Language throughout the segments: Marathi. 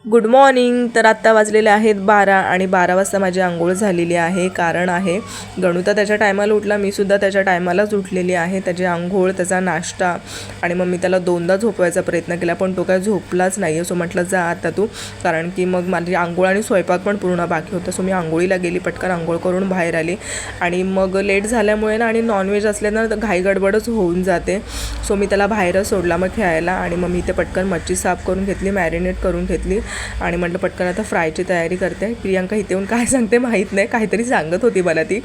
Good morning. तर आत्ता वाजलेले आहेत 12 आणि 12 वाजता माझी आंघोळ झालेली आहे. कारण आहे गणू तर त्याच्या टायमाला उठला, मी सुद्धा त्याच्या टायमालाच उठलेली आहे. त्याची आंघोळ, त्याचा नाश्ता आणि मग मी त्याला दोनदा झोपवायचा प्रयत्न केला पण तो काय झोपलाच नाही. सो म्हटलं जा आता तू, कारण की मग माझी आंघोळ आणि स्वयंपाक पण पूर्ण बाकी होता. सो मी आंघोळीला गेली, पटकन आंघोळ करून बाहेर आली आणि मग लेट झाल्यामुळे ना आणि नॉनव्हेज असल्यानं घाई गडबडच होऊन जाते. सो मी त्याला बाहेरच सोडला मग खेळायला आणि मग मी ते पटकन मच्छी साफ करून घेतली, मॅरिनेट करून घेतली आणि म्हटलं पटकन आता फ्रायची तयारी करते. प्रियांका इथे येऊन काय सांगते माहीत नाही, काहीतरी सांगत होती मला ती.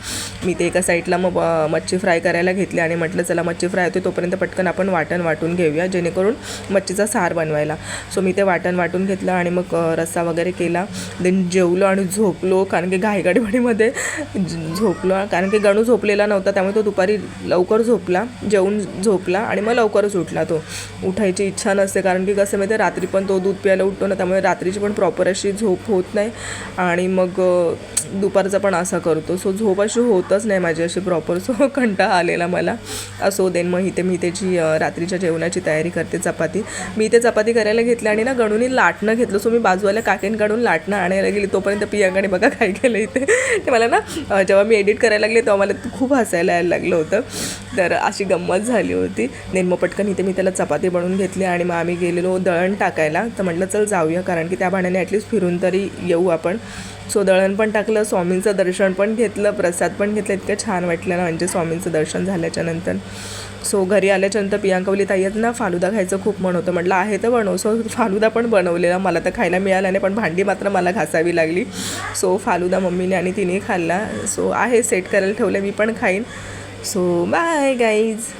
मी ते एका साईडला मग मच्छी फ्राय करायला घेतली आणि म्हटलं चला मच्छी फ्राय होते तोपर्यंत पटकन आपण वाटण वाटून घेऊया जेणेकरून मच्छीचा सार बनवायला. सो मी ते वाटण वाटून घेतलं आणि मग रस्सा वगैरे केला. देन जेवलो आणि झोपलो, कारण की घाईगडबडीमध्ये झोपलो. कारण की गणू झोपलेला नव्हता त्यामुळे तो दुपारी लवकर झोपला, जेवून झोपला आणि मग लवकरच उठला. तो उठायची इच्छा नसते, कारण की कसं माहिती रात्री पण तो दूध प्यायला उठतो ना, त्यामुळे रात्रीची पण प्रॉपर अशी झोप होत नाही आणि मग दुपारचा पण असा करतो. सो झोप अशी होतच नाही माझी अशी प्रॉपर. सो कंटाळा आलेला मला. असो देन मग इथे मी त्याची रात्रीच्या जेवणाची तयारी करते. मी इथे चपाती करायला घेतली आणि ना गणूनी लाटणं घेतलं. सो मी बाजूवाल्या काकींकडून लाटणं आणायला गेली तोपर्यंत प्रियांकाने बघा काय केलं इथे. ते मला ना जेव्हा मी एडिट करायला लागले तेव्हा मला खूप हसायला यायला लागलं होतं. तर अशी गंमत झाली होती. देन मग पटकन इथे मी त्याला चपाती बनवून घेतली आणि मग आम्ही गेलेलो दळण टाकायला. तर म्हटलं चल जाऊया, कारण की त्या भाण्याने ॲटलीस्ट फिरून तरी येऊ आपण. सो दळण पण टाकलं, स्वामींचं दर्शन पण घेतलं, प्रसाद पण घेतलं. इतकं छान वाटलं ना म्हणजे स्वामींचं दर्शन झाल्याच्यानंतर. सो घरी आल्याच्यानंतर प्रियांका बोलली ताई ना फालुदा खायचं खूप मन होतं. म्हटलं आहे तर बनव. सो फालुदा पण बनवलेला, मला तर खायला मिळाला नाही पण भांडी मात्र मला घासावी लागली. सो फालुदा मम्मीने आणि तिने खाल्ला. सो आहे सेट करायला ठेवलं, मी पण खाईन. So bye guys.